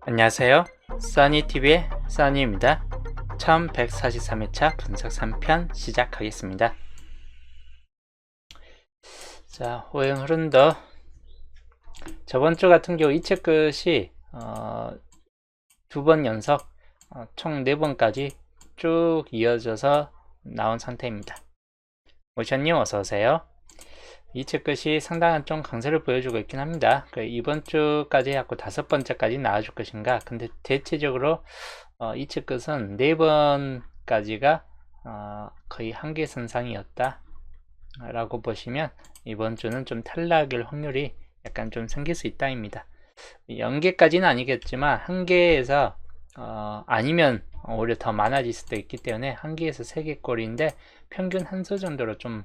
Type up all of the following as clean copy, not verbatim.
안녕하세요. 써니TV의 써니입니다. 1143회차 분석 3편 시작하겠습니다. 자, 호행 흐른더 저번 주 같은 경우 이체 끝이 두 번 연속 총 4번까지 쭉 이어져서 나온 상태입니다. 오션님 어서오세요. 이체 끝이 상당한 좀 강세를 보여주고 있긴 합니다. 이번 주까지 해갖고 5번째까지 나와줄 것인가. 근데 대체적으로 이체 끝은 4번까지가 거의 한계선상이었다 라고 보시면 이번 주는 좀 탈락일 확률이 약간 좀 생길 수 있다입니다. 연계까지는 아니겠지만 한계에서 아니면 오히려 더 많아질 수도 있기 때문에 한계에서 3개꼴인데 평균 한 수 정도로 좀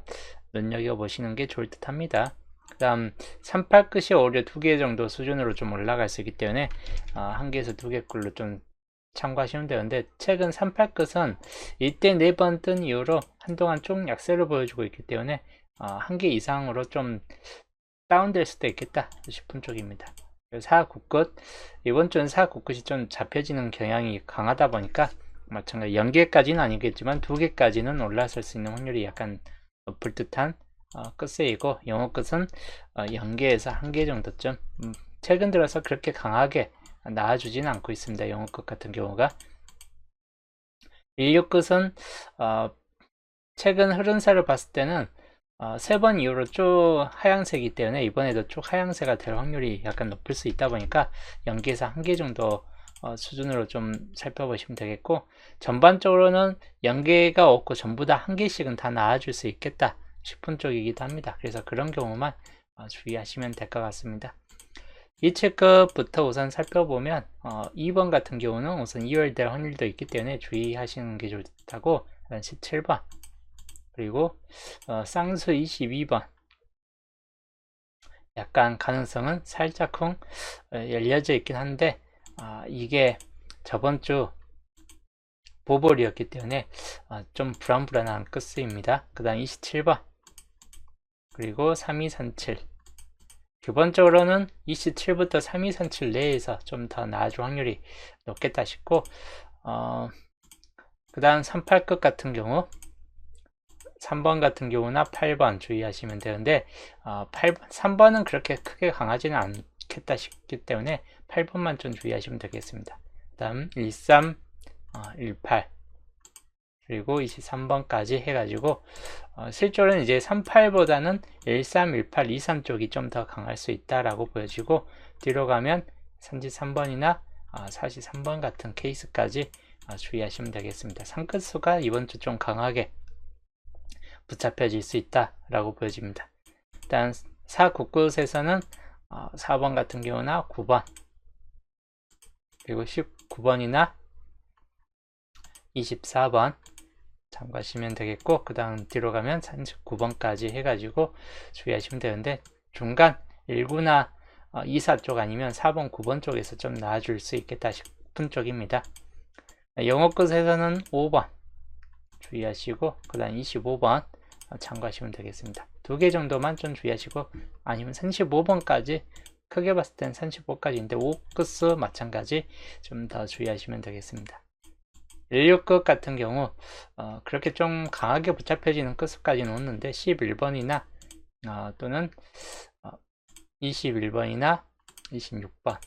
눈여겨보시는 게 좋을 듯 합니다. 그 다음 38 끝이 오히려 2개 정도 수준으로 좀 올라갈 수 있기 때문에 한 개에서 2개꼴로 좀 참고하시면 되는데, 최근 38 끝은 이때 4번 뜬 이후로 한동안 좀 약세를 보여주고 있기 때문에 한 개 이상으로 좀 다운될 수도 있겠다 싶은 쪽입니다. 4, 9 끝, 이번 주는 4, 9 끝이 좀 잡혀지는 경향이 강하다 보니까 마찬가지 연계까지는 아니겠지만 2개까지는 올라설 수 있는 확률이 약간 높을 듯한 끝세이고, 영어 끝은 연계에서 1개 정도쯤 최근 들어서 그렇게 강하게 나와주지는 않고 있습니다. 영어 끝 같은 경우가 16 끝은 최근 흐름세를 봤을 때는 3번 이후로 쭉 하향세이기 때문에 이번에도 쭉 하향세가 될 확률이 약간 높을 수 있다 보니까 연계에서 1개 정도 수준으로 좀 살펴보시면 되겠고, 전반적으로는 연계가 없고 전부 다 1개씩은 다 나와줄 수 있겠다 싶은 쪽이기도 합니다. 그래서 그런 경우만 주의하시면 될 것 같습니다. 이체급부터 우선 살펴보면 2번 같은 경우는 우선 2월 될 확률도 있기 때문에 주의하시는 게 좋다고, 17번 그리고 쌍수 22번 약간 가능성은 살짝쿵 열려져 있긴 한데 이게 저번주 보볼이었기 때문에 좀 불안불안한 끝수입니다. 그 다음 27번 그리고 3237, 기본적으로는 27부터 3237 내에서 좀 더 나아질 확률이 높겠다 싶고, 그 다음 38끝 같은 경우 3번 같은 경우나 8번 주의하시면 되는데 3번은 그렇게 크게 강하지는 않겠다 싶기 때문에 8번만 좀 주의하시면 되겠습니다. 그 다음 13, 18 그리고 23번까지 해가지고 실제로는 이제 38보다는 13, 18, 23 쪽이 좀 더 강할 수 있다라고 보여지고, 뒤로 가면 33번이나 43번 같은 케이스까지 주의하시면 되겠습니다. 상끝수가 이번 주 좀 강하게 붙잡혀질 수 있다라고 보여집니다. 일단 4, 9 끝에서는 4번 같은 경우나 9번 그리고 19번이나 24번 참고하시면 되겠고, 그 다음 뒤로 가면 39번까지 해가지고 주의하시면 되는데, 중간 1구나 24 쪽 아니면 4번, 9번 쪽에서 좀 나아줄 수 있겠다 싶은 쪽입니다. 영어 끝에서는 5번 주의하시고, 그 다음 25번 참고하시면 되겠습니다. 2개 정도만 좀 주의하시고, 아니면 35번까지 크게 봤을 땐 35까지인데 5끝수 마찬가지 좀 더 주의하시면 되겠습니다. 16끝 같은 경우 그렇게 좀 강하게 붙잡혀지는 끝수까지는 없는데 11번이나 또는 21번이나 26번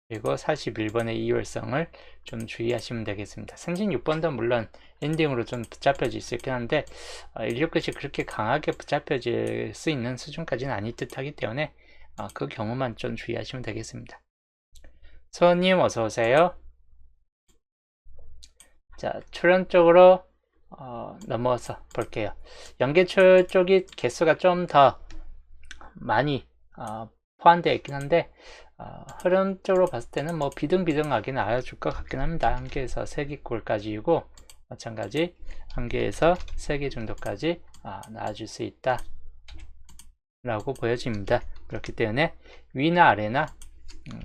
그리고 41번의 이율성을 좀 주의하시면 되겠습니다. 36번도 물론 엔딩으로 좀 붙잡혀질 수 있긴 한데 16끝이 그렇게 강하게 붙잡혀질 수 있는 수준까지는 아닐 듯 하기 때문에 그 경우만 좀 주의하시면 되겠습니다. 소원님 어서오세요. 자, 출현 쪽으로 넘어서 볼게요. 연계출 쪽이 개수가 좀 더 많이 포함되어 있긴 한데 흐름 쪽으로 봤을 때는 뭐 비등비등하게 나와줄 것 같긴 합니다. 1개에서 3개꼴까지이고, 마찬가지 1개에서 3개 정도까지 나와줄 수 있다 라고 보여집니다. 그렇기 때문에 위나 아래나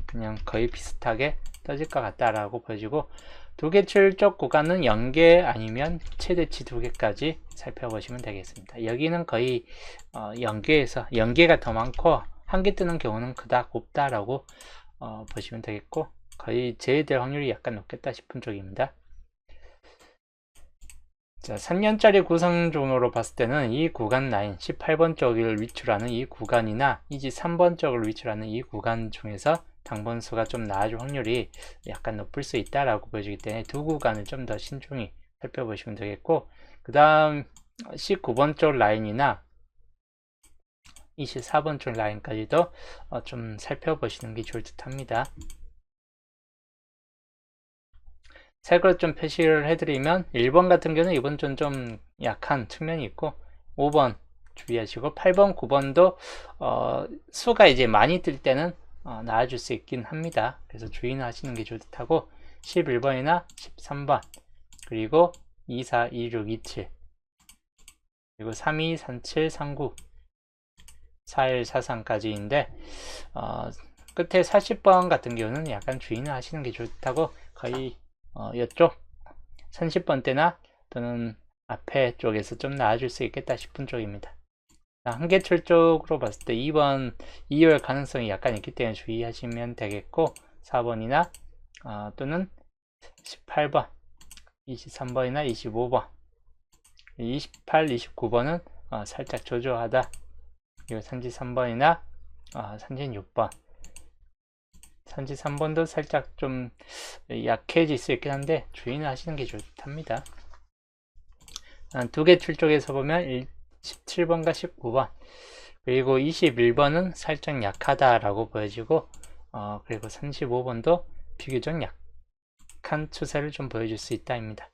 그냥 거의 비슷하게 떠질 것 같다라고 보여지고, 2개출 쪽 구간은 연계 아니면 최대치 2개까지 살펴보시면 되겠습니다. 여기는 거의 연계가 더 많고 1개 뜨는 경우는 그닥 없다라고 보시면 되겠고, 거의 제외될 확률이 약간 높겠다 싶은 쪽입니다. 자, 3년짜리 구성종으로 봤을 때는 이 구간 라인 18번 쪽을 위치하는 이 구간이나 23번 쪽을 위치하는 이 구간 중에서 당번수가 좀 나아질 확률이 약간 높을 수 있다라고 보여지기 때문에 두 구간을 좀 더 신중히 살펴보시면 되겠고, 그 다음 19번 쪽 라인이나 24번 쪽 라인까지도 좀 살펴보시는 게 좋을 듯 합니다. 색으로 좀 표시를 해드리면 1번 같은 경우는 이번 주는 좀 약한 측면이 있고 5번 주의하시고 8번, 9번도 수가 이제 많이 뜰 때는 나아질 수 있긴 합니다. 그래서 주의는 하시는 게 좋을 듯 하고 11번이나 13번 그리고 24, 26, 27 그리고 32, 37, 39 41, 43까지인데 끝에 40번 같은 경우는 약간 주의는 하시는 게 좋을 듯 하고 거의 이쪽 30번대나 또는 앞에 쪽에서 좀 나아질 수 있겠다 싶은 쪽입니다. 한계철 쪽으로 봤을 때 2번 2열 가능성이 약간 있기 때문에 주의하시면 되겠고 4번이나 또는 18번 23번이나 25번 28, 29번은 살짝 조조하다. 그리고 33번이나 36번 33번도 살짝 좀 약해질 수 있긴 한데 주의는 하시는 게 좋답니다. 두 개 출쪽에서 보면 17번과 19번 그리고 21번은 살짝 약하다라고 보여지고 그리고 35번도 비교적 약한 추세를 좀 보여줄 수 있다입니다.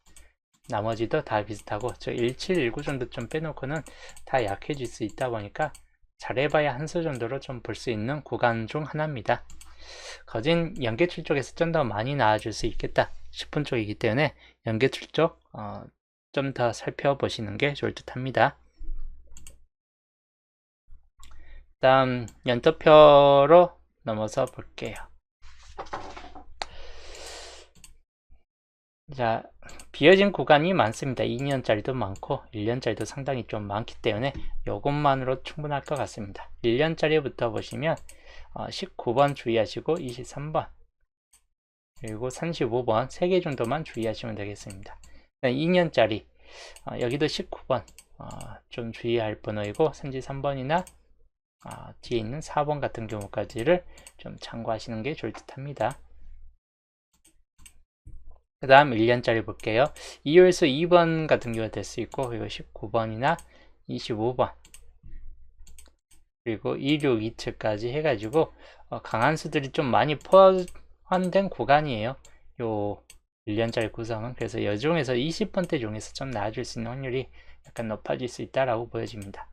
나머지도 다 비슷하고 저 17, 19 정도 좀 빼놓고는 다 약해질 수 있다 보니까 잘해봐야 한 수 정도로 좀 볼 수 있는 구간 중 하나입니다. 거진 연계출 쪽에서 좀 더 많이 나아질 수 있겠다 싶은 쪽이기 때문에 연계출 쪽 좀 더 살펴보시는 게 좋을 듯 합니다. 다음 연도표로 넘어서 볼게요. 자, 비어진 구간이 많습니다. 2년짜리도 많고 1년짜리도 상당히 좀 많기 때문에 이것만으로 충분할 것 같습니다. 1년짜리부터 보시면 19번 주의하시고 23번 그리고 35번 3개 정도만 주의하시면 되겠습니다. 2년짜리 여기도 19번 좀 주의할 번호이고 33번이나 뒤에 있는 4번 같은 경우까지를 좀 참고하시는 게 좋을 듯 합니다. 그 다음 1년짜리 볼게요. 2월수 2번 같은 경우가 될 수 있고 그리고 19번이나 25번 그리고 26, 27까지 해가지고 강한 수들이 좀 많이 포함된 구간이에요. 요 1년짜리 구성은. 그래서 여중에서 20번대 중에서 좀 나아질 수 있는 확률이 약간 높아질 수 있다라고 보여집니다.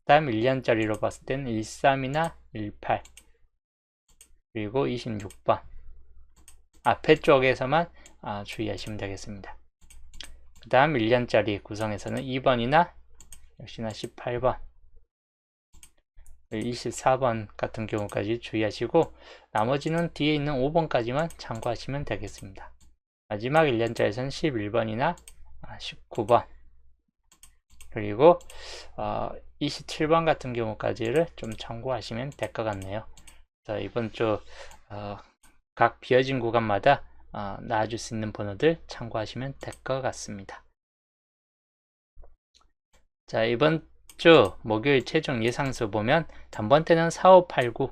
다음 1년짜리로 봤을 때는 13이나 18 그리고 26번 앞에 쪽에서만 주의하시면 되겠습니다. 그 다음 1년짜리 구성에서는 2번이나 역시나 18번 24번 같은 경우까지 주의하시고 나머지는 뒤에 있는 5번까지만 참고하시면 되겠습니다. 마지막 1년짜리에서는 11번이나 19번 그리고 27번 같은 경우까지를 좀 참고하시면 될 것 같네요. 자, 이번 주 각 비어진 구간마다 나아질 수 있는 번호들 참고하시면 될 것 같습니다. 자, 이번 주 목요일 최종 예상수 보면 단번대는 4, 5, 8, 9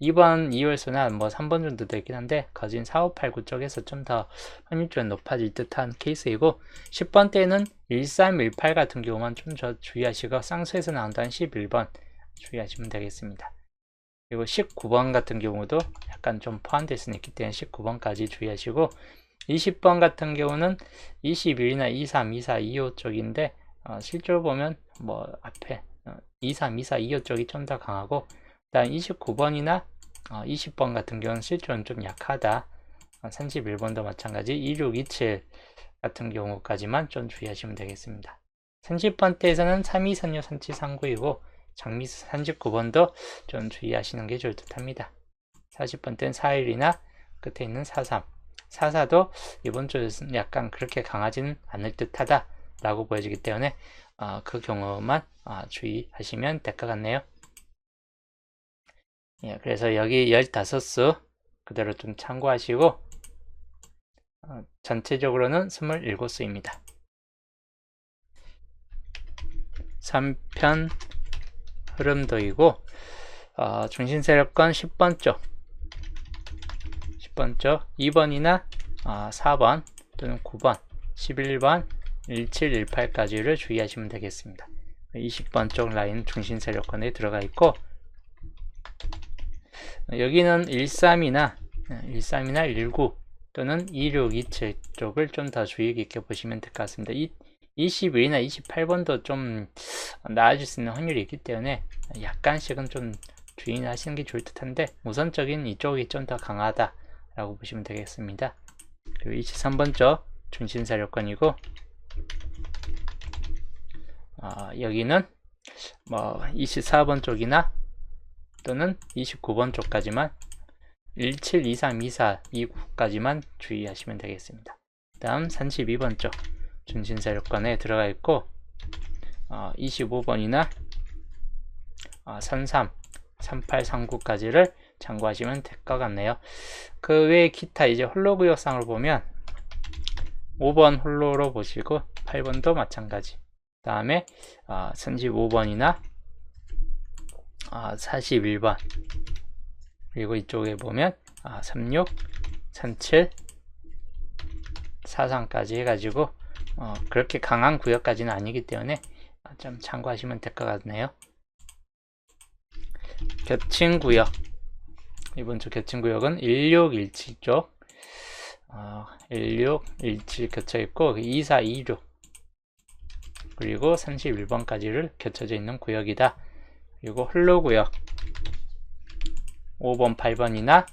2번 2월수나 뭐 3번 정도 되긴 한데 거진 4, 5, 8, 9 쪽에서 좀 더 확률적으로 높아질 듯한 케이스이고 10번대는 1, 3, 1, 8 같은 경우만 좀 주의하시고 쌍수에서 나온다는 11번 주의하시면 되겠습니다. 그리고 19번 같은 경우도 약간 좀 포함될 수는 있기 때문에 19번까지 주의하시고 20번 같은 경우는 21이나 23, 24, 25 쪽인데 실제로 보면 뭐 앞에 23, 24, 25 쪽이 좀 더 강하고 다음 29번이나 20번 같은 경우는 실제로는 좀 약하다. 31번도 마찬가지 26, 27 같은 경우까지만 좀 주의하시면 되겠습니다. 30번대에서는 32, 36, 37, 39이고 장미 39번도 좀 주의하시는 게 좋을 듯 합니다. 40번대는 41이나 끝에 있는 43 44도 이번 주에는 약간 그렇게 강하지는 않을 듯 하다 라고 보여지기 때문에 그 경우만 주의하시면 될 것 같네요. 예, 그래서 여기 15수 그대로 좀 참고하시고 전체적으로는 27수입니다. 3편 흐름도이고 중심세력권 10번 쪽 2번이나 4번 또는 9번 11번 17, 18까지를 주의하시면 되겠습니다. 20번 쪽 라인 중심세력권에 들어가 있고 여기는 13이나 19 또는 26, 27 쪽을 좀 더 주의 깊게 보시면 될 것 같습니다. 21이나 28번도 좀 나아질 수 있는 확률이 있기 때문에 약간씩은 좀 주의하시는 게 좋을 듯한데 우선적인 이쪽이 좀 더 강하다 라고 보시면 되겠습니다. 그리고 23번 쪽 중심세력권이고 여기는 뭐 24번 쪽이나 또는 29번 쪽까지만 17, 23, 24, 29까지만 주의하시면 되겠습니다. 다음 32번 쪽 중심세력권에 들어가 있고 25번이나 33, 38, 39까지를 참고하시면 될 것 같네요. 그 외에 기타 이제 홀로 구역상을 보면 5번 홀로로 보시고 8번도 마찬가지. 다음에 35번이나 41번 그리고 이쪽에 보면 36, 37, 43까지 해가지고 그렇게 강한 구역까지는 아니기 때문에 좀 참고하시면 될 것 같네요. 겹친 구역 이번 주 겹친 구역은 16, 17 쪽 16, 17 겹쳐 있고 24, 26 그리고 31번까지를 겹쳐져 있는 구역이다. 그리고 홀로 구역 5번, 8번이나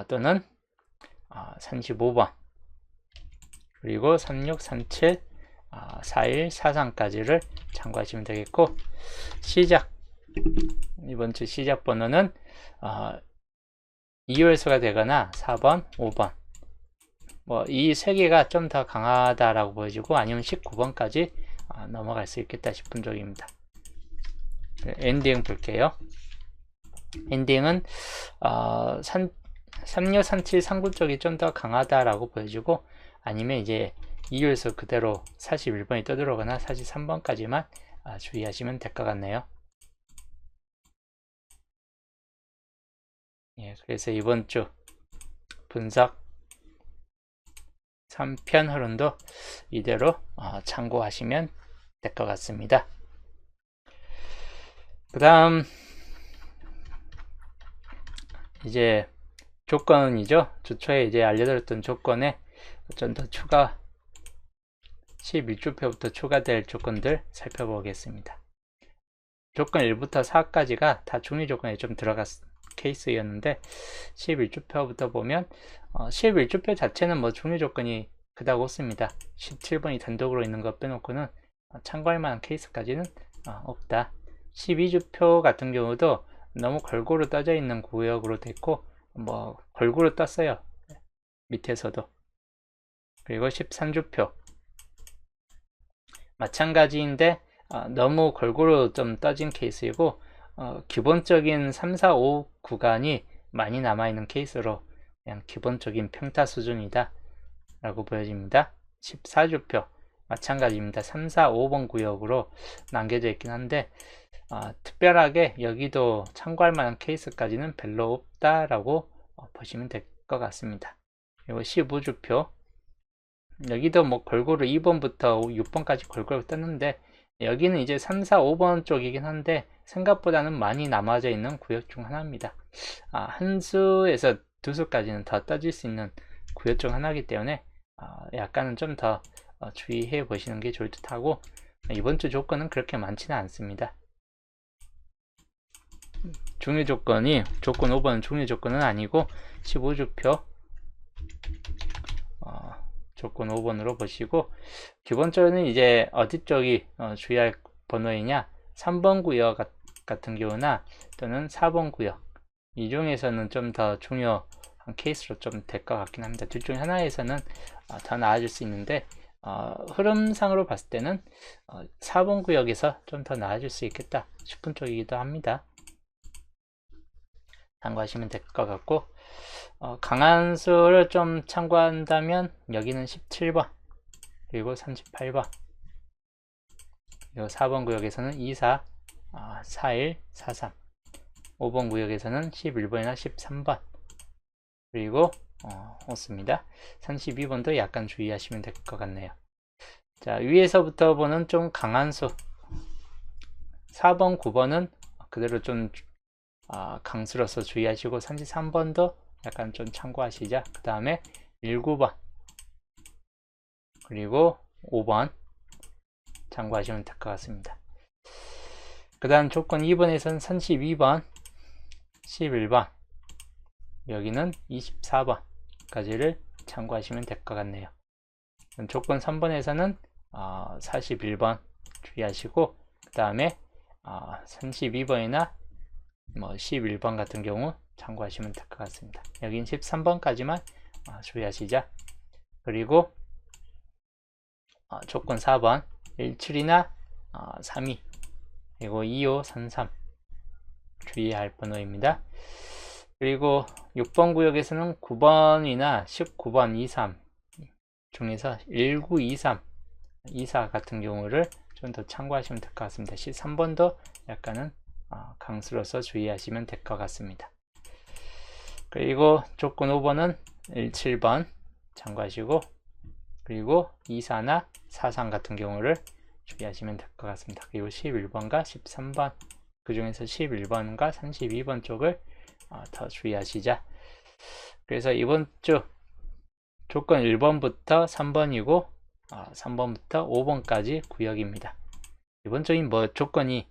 또는 35번 그리고 36, 37, 41, 43까지를 참고하시면 되겠고 이번 주 시작 번호는 2월수가 되거나 4번, 5번 이 세 개가 좀 더 강하다라고 보여지고 아니면 19번까지 넘어갈 수 있겠다 싶은 쪽입니다. 엔딩 볼게요. 엔딩은 36, 37, 39 쪽이 좀 더 강하다라고 보여지고 아니면 이제 2월수 그대로 41번이 떠들어오거나 43번까지만 주의하시면 될 것 같네요. 예, 그래서 이번 주 분석 3편 흐름도 이대로 참고하시면 될 것 같습니다. 그 다음 이제 조건이죠. 주초에 이제 알려드렸던 조건에 좀 더 추가 11주표부터 추가될 조건들 살펴보겠습니다. 조건 1부터 4까지가 다 중위 조건에 좀 들어갔 케이스였는데 11주표부터 보면 11주표 자체는 뭐 중위 조건이 그닥 없습니다. 17번이 단독으로 있는 것 빼놓고는 참고할 만한 케이스까지는 없다. 12주표 같은 경우도 너무 골고루 떠져 있는 구역으로 됐고 뭐 골고루 떴어요. 밑에서도. 그리고 13주표 마찬가지인데 너무 골고루 좀 떠진 케이스이고 기본적인 3, 4, 5 구간이 많이 남아있는 케이스로 그냥 기본적인 평타 수준이다 라고 보여집니다. 14주표 마찬가지입니다. 3, 4, 5번 구역으로 남겨져 있긴 한데 특별하게 여기도 참고할 만한 케이스까지는 별로 없다라고 보시면 될 것 같습니다. 그리고 15주표 여기도 뭐 골고루 2번부터 6번까지 골고루 떴는데 여기는 이제 3, 4, 5번 쪽이긴 한데 생각보다는 많이 남아져 있는 구역 중 하나입니다. 한 수에서 두 수까지는 더 떠질 수 있는 구역 중 하나이기 때문에 약간은 좀 더 주의해 보시는 게 좋을 듯 하고 이번 주 조건은 그렇게 많지는 않습니다. 중위 조건이 조건 5번은 중위 조건은 아니고 15주표 조건 5번으로 보시고 기본적으로는 이제 어디 쪽이 주의할 번호이냐 3번 구역 같은 경우나 또는 4번 구역 이 중에서는 좀 더 중요한 케이스로 좀 될 것 같긴 합니다. 둘 중에 하나에서는 더 나아질 수 있는데 흐름상으로 봤을 때는 4번 구역에서 좀 더 나아질 수 있겠다 싶은 쪽이기도 합니다. 참고하시면 될 것 같고 강한 수를 좀 참고한다면 여기는 17번 그리고 38번 그리고 4번 구역에서는 24, 41, 43 5번 구역에서는 11번이나 13번 그리고 없습니다. 32번도 약간 주의하시면 될 것 같네요. 자, 위에서부터 보는 좀 강한 수 4번, 9번은 그대로 좀 강수로서 주의하시고 33번도 약간 좀 참고하시자. 그 다음에 19번 그리고 5번 참고하시면 될 것 같습니다. 그 다음 조건 2번에서는 32번 11번 여기는 24번까지를 참고하시면 될 것 같네요. 조건 3번에서는 41번 주의하시고 그 다음에 32번이나 11번 같은 경우 참고하시면 될 것 같습니다. 여긴 13번까지만 주의하시자. 그리고 조건 4번 17이나 32 그리고 25, 33 주의할 번호입니다. 그리고 6번 구역에서는 9번이나 19번, 23 중에서 19, 23, 24 같은 경우를 좀 더 참고하시면 될 것 같습니다. 13번도 약간은 강수로서 주의하시면 될 것 같습니다. 그리고 조건 5번은 17번 참고하시고 그리고 24나 43 같은 경우를 주의하시면 될 것 같습니다. 그리고 11번과 13번 그 중에서 11번과 32번 쪽을 더 주의하시자. 그래서 이번 주 조건 1번부터 3번이고 3번부터 5번까지 구역입니다. 이번 주인 조건이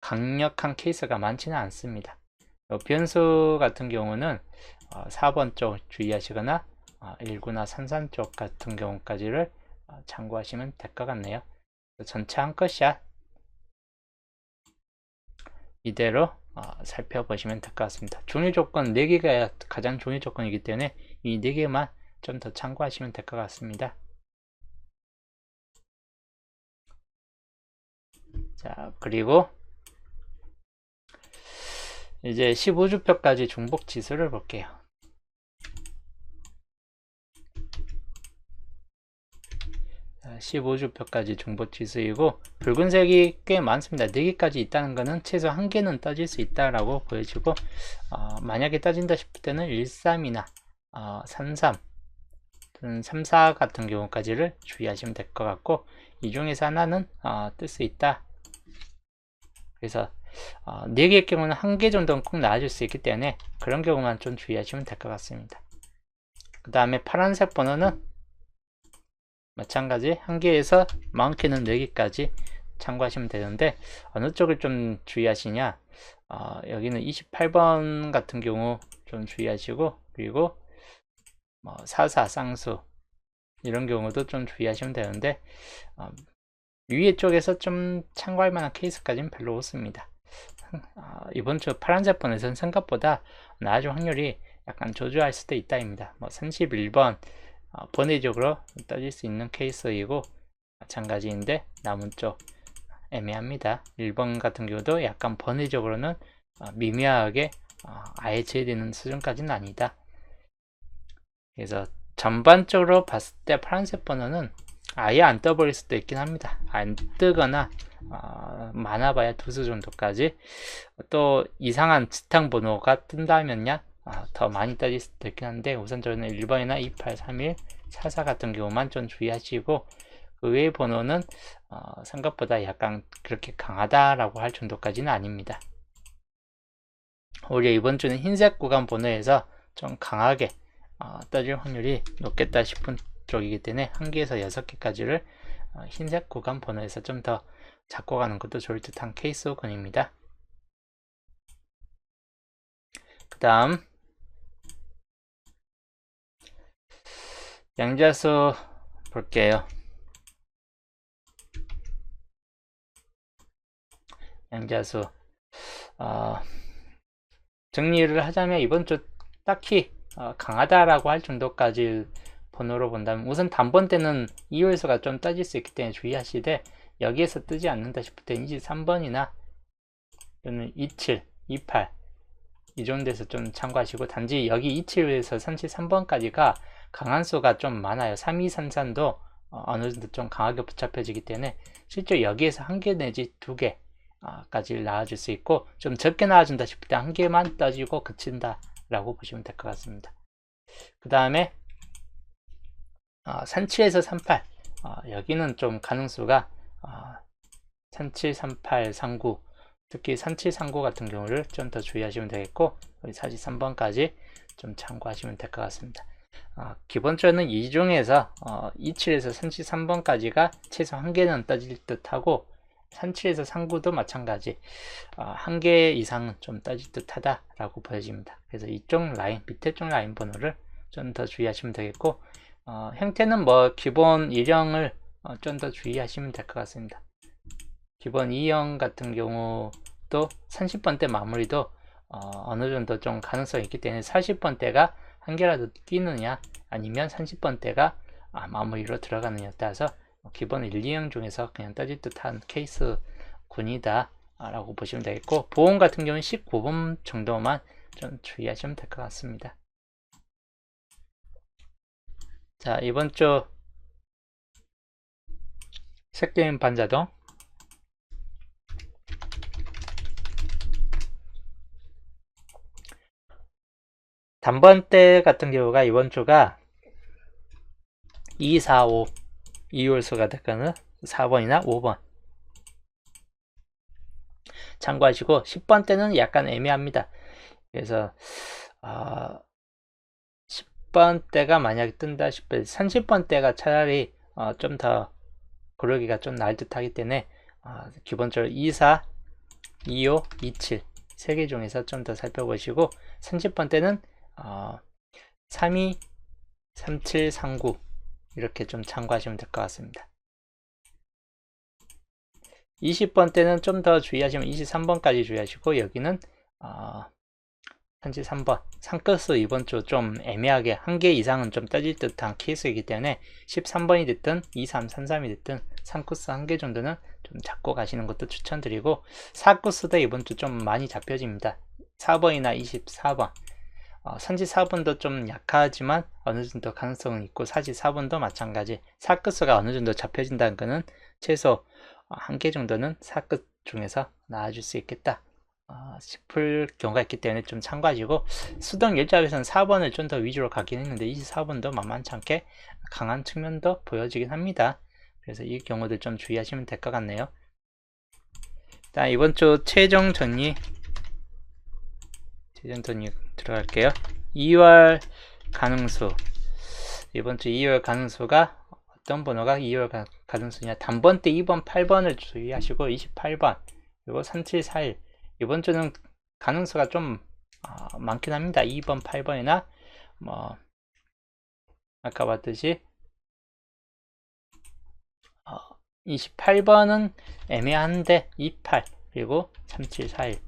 강력한 케이스가 많지는 않습니다. 변수 같은 경우는 4번 쪽 주의하시거나 1구나 33 쪽 같은 경우까지를 참고하시면 될 것 같네요. 전체 한컷샷 이대로 살펴보시면 될 것 같습니다. 종이 조건 4개가 가장 종이 조건이기 때문에 이 4개만 좀 더 참고하시면 될 것 같습니다. 자, 그리고 이제 15주표까지 중복 지수를 볼게요. 자, 15주표까지 중복 지수이고 붉은색이 꽤 많습니다. 4개까지 있다는 것은 최소 1개는 떠질 수 있다라고 보여지고 만약에 떠진다 싶을 때는 13이나 33 34 같은 경우까지를 주의하시면 될 것 같고 이 중에서 하나는 뜰 수 있다. 그래서 4개의 경우는 1개 정도는 꼭 나와줄 수 있기 때문에 그런 경우만 좀 주의하시면 될 것 같습니다. 그 다음에 파란색 번호는 마찬가지 1개에서 많게는 4개까지 참고하시면 되는데 어느 쪽을 좀 주의하시냐 여기는 28번 같은 경우 좀 주의하시고 그리고 44 쌍수 이런 경우도 좀 주의하시면 되는데 위에 쪽에서 좀 참고할 만한 케이스까지는 별로 없습니다. 이번 주 파란색 번에서는 생각보다 나아질 확률이 약간 조주할 수도 있다입니다. 31번 번외적으로 떠질 수 있는 케이스이고 마찬가지인데 남은 쪽 애매합니다. 1번 같은 경우도 약간 번외적으로는 미묘하게 아예 제외되는 수준까지는 아니다. 그래서 전반적으로 봤을 때 파란색 번호는 아예 안 떠버릴 수도 있긴 합니다. 안 뜨거나 많아봐야 2수 정도까지 또 이상한 지탕 번호가 뜬다면야 더 많이 떠질 수도 있긴 한데 우선적으로는 1번이나 28, 31, 44 같은 경우만 좀 주의하시고 그 외의 번호는 생각보다 약간 그렇게 강하다라고 할 정도까지는 아닙니다. 오히려 이번 주는 흰색 구간 번호에서 좀 강하게 떠질 확률이 높겠다 싶은 쪽이기 때문에 1개에서 6개까지를 흰색 구간 번호에서 좀 더 잡고 가는 것도 좋을 듯한 케이스 호건입니다. 그 다음 양자수 볼게요. 양자수 정리를 하자면 이번 주 딱히 강하다라고 할 정도까지 번호로 본다면 우선 단번 때는 이율수가 좀 떠질 수 있기 때문에 주의하시되 여기에서 뜨지 않는다 싶을 때 23번이나 또는 27, 28, 이 정도에서 좀 참고하시고, 단지 여기 27에서 33번까지가 강한수가 좀 많아요. 3233도 어느 정도 좀 강하게 붙잡혀지기 때문에 실제 여기에서 한 개 내지 두 개까지 나와줄 수 있고, 좀 적게 나와준다 싶을 때 한 개만 떠지고 그친다 라고 보시면 될 것 같습니다. 그 다음에 37에서 38, 여기는 좀 가능수가 37, 38, 39, 특히 37, 39 같은 경우를 좀 더 주의하시면 되겠고, 여기 43번까지 좀 참고하시면 될 것 같습니다. 기본적으로는 이 중에서 27에서 33번까지가 최소 한 개는 떠질 듯 하고, 37에서 39도 마찬가지 한 개 이상은 좀 떠질 듯 하다라고 보여집니다. 그래서 이쪽 라인, 밑에 쪽 라인 번호를 좀 더 주의하시면 되겠고, 형태는 뭐 기본 1형을 좀 더 주의하시면 될 것 같습니다. 기본 2형 같은 경우도 30번대 마무리도 어느 정도 좀 가능성이 있기 때문에 40번대가 한 개라도 끼느냐 아니면 30번대가 마무리로 들어가느냐에 따라서 기본 1, 2형 중에서 그냥 떠질 듯한 케이스 군이다 라고 보시면 되겠고, 보험 같은 경우는 19번 정도만 좀 주의하시면 될 것 같습니다. 자, 이번 주 색게임 반자동 단번대 같은 경우가 이번 주가 2, 4, 5 이홀수가 될거는 4번이나 5번 참고하시고, 10번대는 약간 애매합니다. 그래서 10번대가 만약에 뜬다 싶을 때 30번대가 차라리 좀 더 고르기가 좀 나을 듯 하기 때문에 기본적으로 24, 25, 27 세 개 중에서 좀 더 살펴보시고, 30번대는 32, 37, 39 이렇게 좀 참고하시면 될 것 같습니다. 20번대는 좀 더 주의하시면 23번까지 주의하시고, 여기는 33번 상끝수 이번 주 좀 애매하게 한 개 이상은 좀 떠질 듯한 케이스이기 때문에 13번이 됐든 23, 33이 됐든 상끝수 한 개 정도는 좀 잡고 가시는 것도 추천드리고, 4끝수도 이번 주 좀 많이 잡혀집니다. 4번이나 24번 34번도 좀 약하지만 어느 정도 가능성은 있고, 44번도 마찬가지 4끝수가 어느 정도 잡혀진다는 것은 최소 한 개 정도는 4끝 중에서 나와줄 수 있겠다 싶을 경우가 있기 때문에 좀 참고하시고, 수동 일잡에서는 4번을 좀 더 위주로 가긴 했는데 24번도 만만치 않게 강한 측면도 보여지긴 합니다. 그래서 이 경우들 좀 주의하시면 될 것 같네요. 자, 이번 주 최종 정리 들어갈게요. 2월 가능수, 이번 주 2월 가능수가 어떤 번호가 2월 가능수냐, 단번대 2번, 8번을 주의하시고 28번 그리고 3741 이번 주는 가능수가 좀 많긴 합니다. 2번, 8번이나 뭐 아까 봤듯이 28번은 애매한데 28 그리고 3741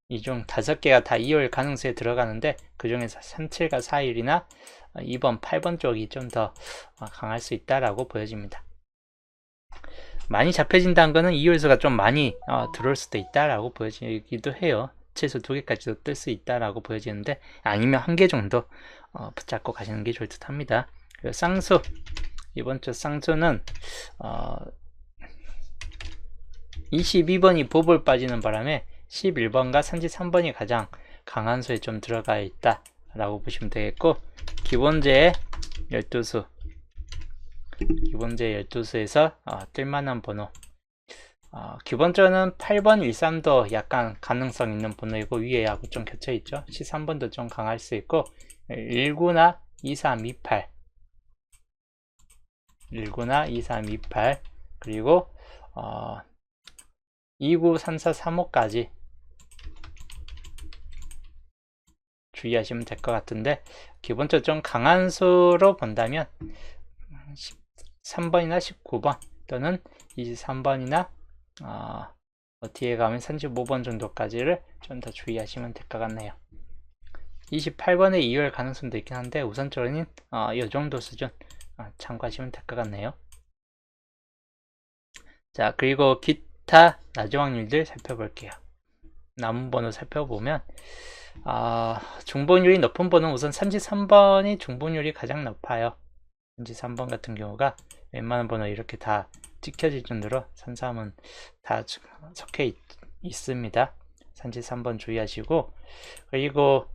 이 중 5개가 다 2월 가능수에 들어가는데, 그 중에서 37과 41이나 2번, 8번 쪽이 좀 더 강할 수 있다라고 보여집니다. 많이 잡혀진다는 것은 2홀수가 좀 많이 들어올 수도 있다라고 보여지기도 해요. 최소 2개까지도 뜰 수 있다라고 보여지는데, 아니면 1개 정도 붙잡고 가시는 게 좋을 듯 합니다. 그리고 쌍수, 이번 주 쌍수는 22번이 보볼 빠지는 바람에 11번과 33번이 가장 강한 수에 좀 들어가 있다 라고 보시면 되겠고, 기본제 12수 기본제 12수에서 뜰만한 번호, 기본적으로는 8번 13도 약간 가능성 있는 번호이고, 위에하고 좀 겹쳐 있죠. 13번도 좀 강할 수 있고, 19나 23, 28 19나 23, 28 그리고 29, 34, 35까지 주의하시면 될 것 같은데, 기본적으로 좀 강한 수로 본다면 13번이나 19번 또는 23번이나 뒤에 가면 35번 정도까지를 좀 더 주의하시면 될 것 같네요. 28번의 2월 가능성도 있긴 한데, 우선적으로는 이 정도 수준 참고하시면 될 것 같네요. 자, 그리고 기타 낮은 확률들 살펴볼게요. 남은 번호 살펴보면 중복률이 높은 번은 우선 33번이 중복률이 가장 높아요. 33번 같은 경우가 웬만한 번호 이렇게 다 찍혀질 정도로 33은 다 적혀 있습니다. 33번 주의하시고, 그리고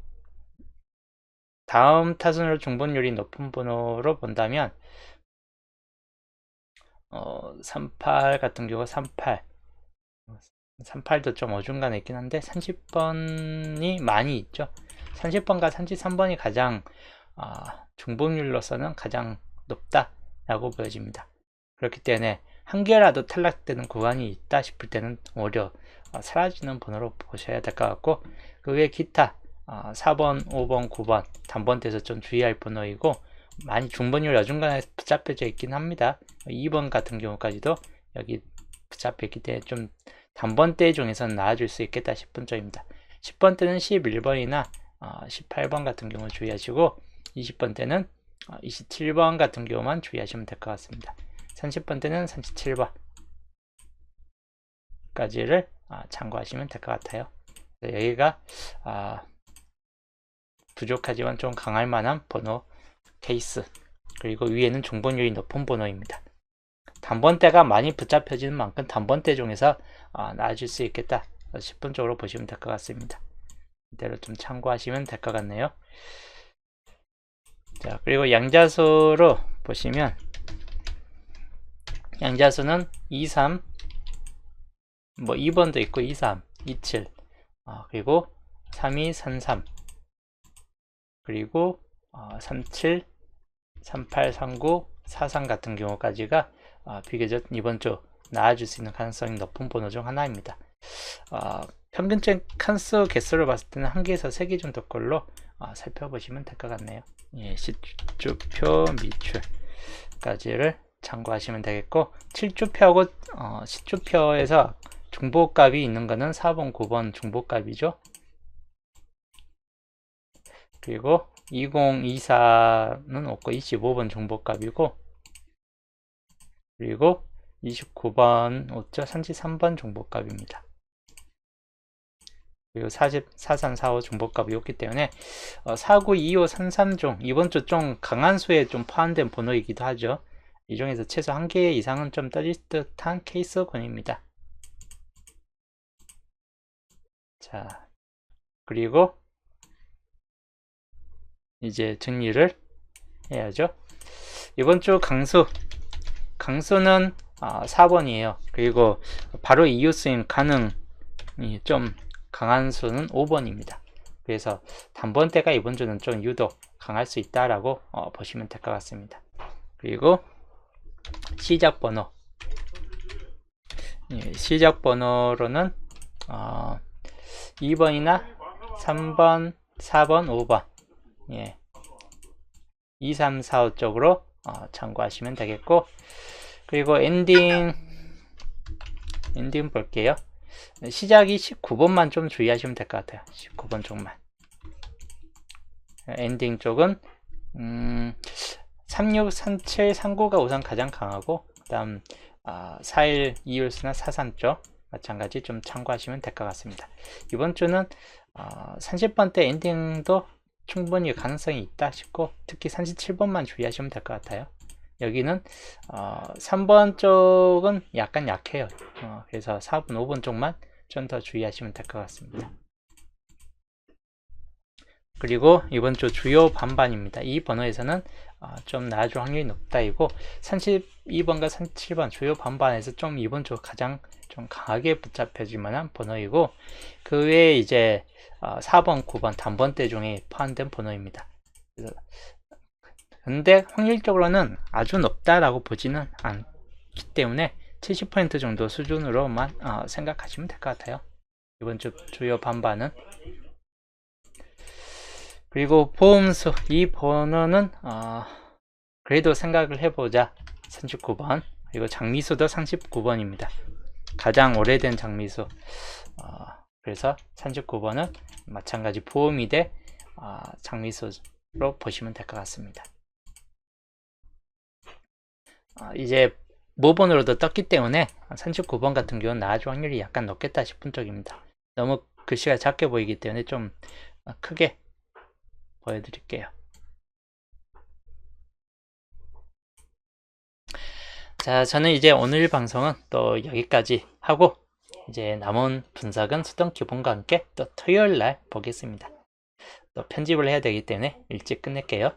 다음 타순으로 중복률이 높은 번호로 본다면 38 같은 경우 38도 좀 어중간해 있긴 한데 30번이 많이 있죠. 30번과 33번이 가장 중복률로서는 가장 높다라고 보여집니다. 그렇기 때문에 한 개라도 탈락되는 구간이 있다 싶을 때는 오히려 사라지는 번호로 보셔야 될 것 같고, 그 외에 기타 4번, 5번, 9번 단번대에서 좀 주의할 번호이고, 많이 중번율 어중간하게 붙잡혀져 있긴 합니다. 2번 같은 경우까지도 여기 붙잡혀 있기 때문에 좀 단번대 중에서는 나아질 수 있겠다 싶은 점입니다. 10번대는 11번이나 18번 같은 경우 주의하시고, 20번대는 27번 같은 경우만 주의하시면 될 것 같습니다. 30번대는 37번까지를 참고하시면 될 것 같아요. 여기가 부족하지만 좀 강할 만한 번호 케이스, 그리고 위에는 중복률이 높은 번호입니다. 단번대가 많이 붙잡혀지는 만큼 단번대 중에서 나아질 수 있겠다 싶은 쪽으로 보시면 될 것 같습니다. 이대로 좀 참고하시면 될 것 같네요. 자, 그리고 양자수로 보시면 양자수는 23, 뭐 2번도 있고 23, 27, 그리고 32, 33, 그리고 37, 38, 39, 43 같은 경우까지가 비교적 이번 주 나아질 수 있는 가능성이 높은 번호 중 하나입니다. 평균적 칸수 개수를 봤을 때는 1개에서 3개 정도 걸로 살펴보시면 될 것 같네요. 예, 시주표 미출까지를 참고하시면 되겠고, 7주표하고 10주표에서 중복값이 있는 거는 4번, 9번 중복값이죠. 그리고 2024는 없고 25번 중복값이고, 그리고 29번 없죠. 33번 중복값입니다. 그리고 40, 43, 45 중복값이 없기 때문에 49, 25, 33 중 이번 주 좀 강한 수에 좀 포함된 번호이기도 하죠. 이 중에서 최소 1개 이상은 좀 떠질 듯한 케이스군입니다. 자, 그리고 이제 정리를 해야죠. 이번 주 강수는 4번이에요. 그리고 바로 이유 수인 가능이 좀 강한 수는 5번입니다. 그래서 단번대가 이번 주는 좀 유독 강할 수 있다라고 보시면 될 것 같습니다. 그리고 시작 번호, 시작 번호로는 2번이나 3번, 4번, 5번, 2, 3, 4, 5 쪽으로 참고하시면 되겠고, 그리고 엔딩 볼게요. 시작이 19번만 좀 주의하시면 될 것 같아요. 19번 쪽만. 엔딩 쪽은 36, 37, 39가 우선 가장 강하고, 그 다음 41, 2열수나 43 쪽 마찬가지 좀 참고하시면 될 것 같습니다. 이번 주는 30번대 엔딩도 충분히 가능성이 있다 싶고, 특히 37번만 주의하시면 될 것 같아요. 여기는 3번 쪽은 약간 약해요. 그래서 4번, 5번 쪽만 좀 더 주의하시면 될 것 같습니다. 그리고 이번 주 주요 반반입니다. 이 번호에서는 좀 나아질 확률이 높다이고, 32번과 37번 주요 반반에서 좀 이번 주 가장 좀 강하게 붙잡혀질 만한 번호이고, 그 외에 이제 4번, 9번 단번대 중에 포함된 번호입니다. 근데 확률적으로는 아주 높다라고 보지는 않기 때문에 70% 정도 수준으로만 생각하시면 될 것 같아요. 이번 주 주요 반반은. 그리고 보험수, 이 번호는 그래도 생각을 해보자 39번, 그리고 장미수도 39번입니다. 가장 오래된 장미수. 그래서 39번은 마찬가지 보험이 돼 장미수로 보시면 될 것 같습니다. 이제 모번으로도 떴기 때문에 39번 같은 경우는 나아질 확률이 약간 높겠다 싶은 쪽입니다. 너무 글씨가 작게 보이기 때문에 좀 크게 보여드릴게요. 자, 저는 이제 오늘 방송은 또 여기까지 하고 이제 남은 분석은 수동 기본과 함께 또 토요일 날 보겠습니다. 또 편집을 해야 되기 때문에 일찍 끝낼게요.